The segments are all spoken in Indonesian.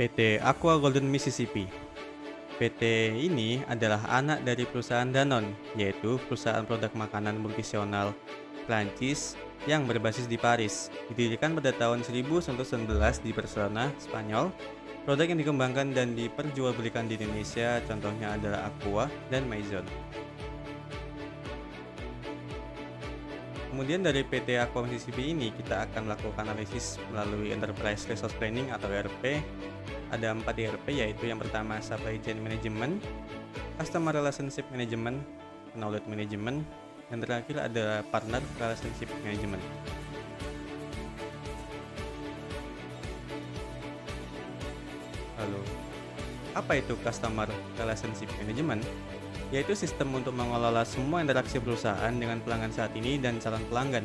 PT Aqua Golden Mississippi. PT ini adalah anak dari perusahaan Danone, yaitu perusahaan produk makanan multinasional Prancis yang berbasis di Paris. Didirikan pada tahun 1919 di Barcelona, Spanyol. Produk yang dikembangkan dan diperjualbelikan di Indonesia contohnya adalah Aqua dan Maison. Kemudian dari PT Aqua Mississippi ini kita akan melakukan analisis melalui Enterprise Resource Planning atau ERP. Ada 4 ERP, yaitu yang pertama Supply Chain Management, Customer Relationship Management, Knowledge Management, dan terakhir ada Partner Relationship Management. Lalu, apa itu Customer Relationship Management? Yaitu sistem untuk mengelola semua interaksi perusahaan dengan pelanggan saat ini dan calon pelanggan.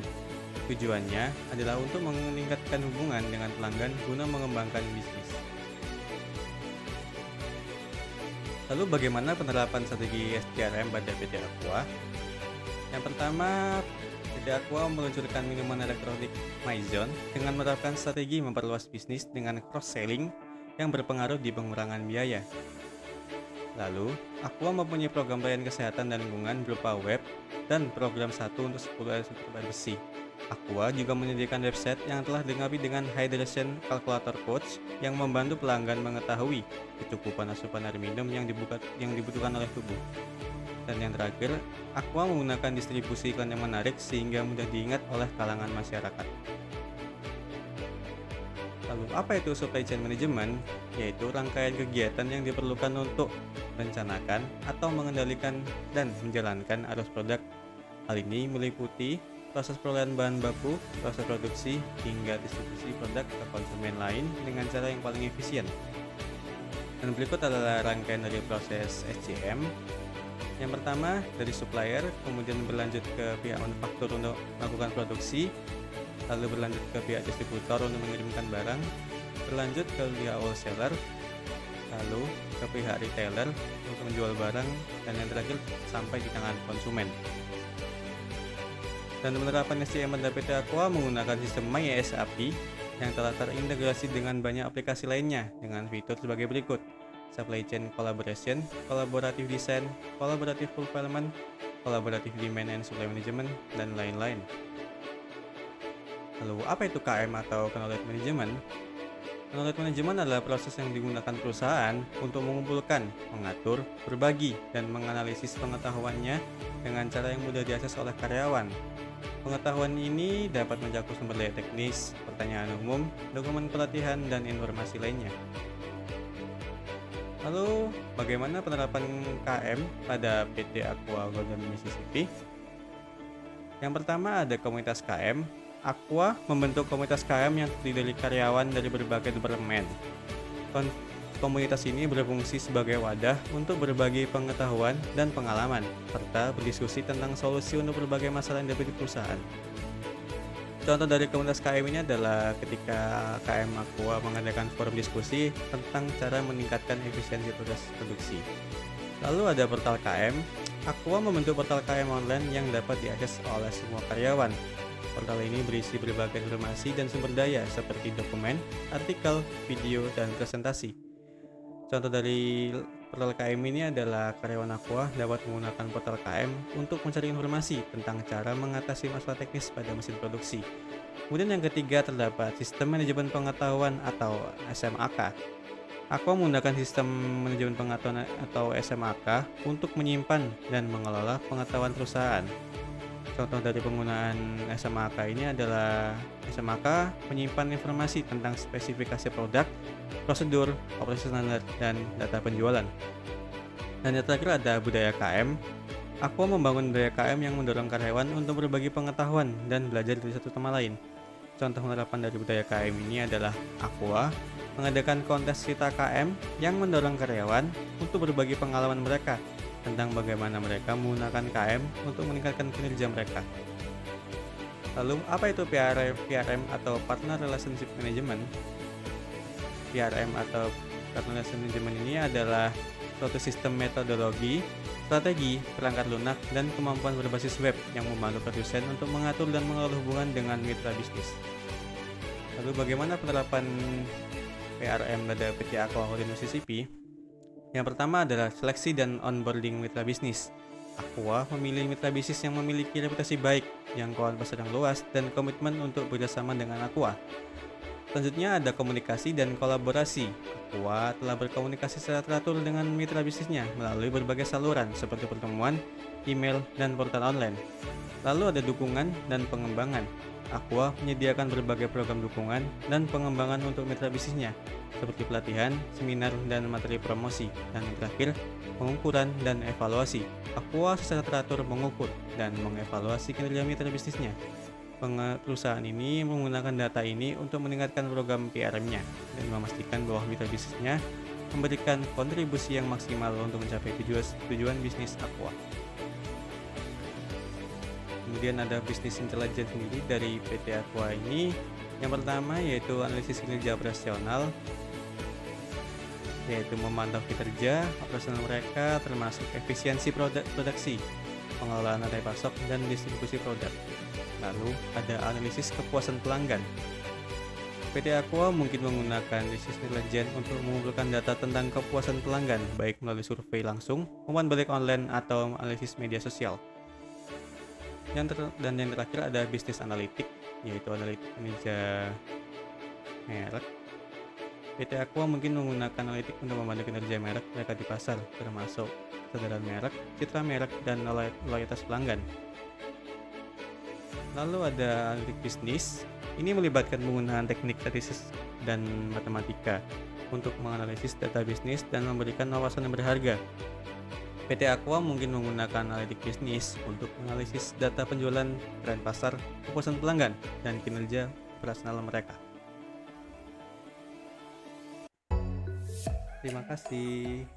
Tujuannya adalah untuk meningkatkan hubungan dengan pelanggan guna mengembangkan bisnis. Lalu bagaimana penerapan strategi SCRM pada PT Aqua? Yang pertama, PT Aqua meluncurkan minuman elektronik Maison dengan menerapkan strategi memperluas bisnis dengan cross-selling yang berpengaruh di pengurangan biaya. Lalu, Aqua mempunyai program pelayanan kesehatan dan lingkungan berupa web dan program 1 untuk 10 air bersih. Aqua juga menyediakan website yang telah dilengkapi dengan Hydration Calculator Coach yang membantu pelanggan mengetahui kecukupan asupan air minum yang dibutuhkan oleh tubuh. Dan yang terakhir, Aqua menggunakan distribusi iklan yang menarik sehingga mudah diingat oleh kalangan masyarakat. Lalu apa itu supply chain management? Yaitu rangkaian kegiatan yang diperlukan untuk merencanakan atau mengendalikan dan menjalankan arus produk. Hal ini meliputi proses perolehan bahan baku, proses produksi, hingga distribusi produk ke konsumen lain dengan cara yang paling efisien. Dan berikut adalah rangkaian dari proses SCM. Yang pertama dari supplier, kemudian berlanjut ke pihak manufaktur untuk melakukan produksi, lalu berlanjut ke pihak distributor untuk mengirimkan barang, berlanjut ke pihak wholesaler, lalu ke pihak retailer untuk menjual barang, dan yang terakhir sampai di tangan konsumen. Dan penerapan SCM pada PT Aqua menggunakan sistem MySAP yang telah terintegrasi dengan banyak aplikasi lainnya dengan fitur sebagai berikut: Supply Chain Collaboration, Collaborative Design, Collaborative Fulfillment, Collaborative Demand and Supply Management, dan lain-lain. Lalu apa itu KM atau Knowledge Management? Knowledge Management adalah proses yang digunakan perusahaan untuk mengumpulkan, mengatur, berbagi, dan menganalisis pengetahuannya dengan cara yang mudah diakses oleh karyawan. Pengetahuan ini dapat mencakup sumber daya teknis, pertanyaan umum, dokumen pelatihan, dan informasi lainnya. Lalu, bagaimana penerapan KM pada PT Aqua Golden Mississippi? Yang pertama ada komunitas KM. Aqua membentuk komunitas KM yang terdiri dari karyawan dari berbagai departemen. Komunitas ini berfungsi sebagai wadah untuk berbagi pengetahuan dan pengalaman, serta berdiskusi tentang solusi untuk berbagai masalah yang dihadapi di perusahaan. Contoh dari komunitas KM ini adalah ketika KM Aqua mengadakan forum diskusi tentang cara meningkatkan efisiensi proses produksi. Lalu ada portal KM. Aqua membentuk portal KM online yang dapat diakses oleh semua karyawan. Portal ini berisi berbagai informasi dan sumber daya seperti dokumen, artikel, video, dan presentasi. Contoh dari portal KM ini adalah karyawan Aqua dapat menggunakan portal KM untuk mencari informasi tentang cara mengatasi masalah teknis pada mesin produksi. Kemudian yang ketiga terdapat Sistem Manajemen Pengetahuan atau SMAK. Aqua menggunakan Sistem Manajemen Pengetahuan atau SMAK untuk menyimpan dan mengelola pengetahuan perusahaan. Contoh dari penggunaan SMAK ini adalah SMAK menyimpan informasi tentang spesifikasi produk, prosedur, operasi standar, dan data penjualan. Dan yang terakhir ada budaya KM. Aqua membangun budaya KM yang mendorong karyawan untuk berbagi pengetahuan dan belajar dari satu sama lain. Contoh penerapan dari budaya KM ini adalah Aqua mengadakan kontes cerita KM yang mendorong karyawan untuk berbagi pengalaman mereka tentang bagaimana mereka menggunakan KM untuk meningkatkan kinerja mereka. Lalu, apa itu PRM atau Partner Relationship Management? PRM atau Partner Relationship Management ini adalah suatu sistem metodologi, strategi, perangkat lunak, dan kemampuan berbasis web yang membantu produsen untuk mengatur dan mengelola hubungan dengan mitra bisnis. Lalu, bagaimana penerapan PRM pada PT Aqua Holding Mississippi, yang pertama adalah seleksi dan onboarding mitra bisnis. Aqua memilih mitra bisnis yang memiliki reputasi baik, jangkauan pasar yang luas, dan komitmen untuk bekerjasama dengan Aqua. Selanjutnya ada komunikasi dan kolaborasi. Aqua telah berkomunikasi secara teratur dengan mitra bisnisnya melalui berbagai saluran seperti pertemuan, email, dan portal online. Lalu ada dukungan dan pengembangan. Aqua menyediakan berbagai program dukungan dan pengembangan untuk mitra bisnisnya, seperti pelatihan, seminar, dan materi promosi. Dan yang terakhir, pengukuran dan evaluasi. Aqua secara teratur mengukur dan mengevaluasi kinerja mitra bisnisnya. Perusahaan ini menggunakan data ini untuk meningkatkan program PRM-nya dan memastikan bahwa mitra bisnisnya memberikan kontribusi yang maksimal untuk mencapai tujuan bisnis Aqua. Kemudian ada bisnis intelijen sendiri dari PT Aqua ini. Yang pertama yaitu analisis kinerja operasional, yaitu memantau kinerja operasional mereka termasuk efisiensi produksi, pengelolaan rantai pasok, dan distribusi produk. Lalu ada analisis kepuasan pelanggan. PT Aqua mungkin menggunakan bisnis intelijen untuk mengumpulkan data tentang kepuasan pelanggan, baik melalui survei langsung, umpan balik online, atau analisis media sosial. Yang terakhir ada bisnis analitik, yaitu analitik kinerja merek. PT Aqua mungkin menggunakan analitik untuk membantu kinerja merek mereka di pasar, termasuk kesadaran merek, citra merek, dan loyalitas pelanggan. Lalu ada analitik bisnis. Ini melibatkan penggunaan teknik statistics dan matematika untuk menganalisis data bisnis dan memberikan wawasan yang berharga. PT Aqua mungkin menggunakan analitik bisnis untuk menganalisis data penjualan, tren pasar, kepuasan pelanggan, dan kinerja operasional mereka. Terima kasih.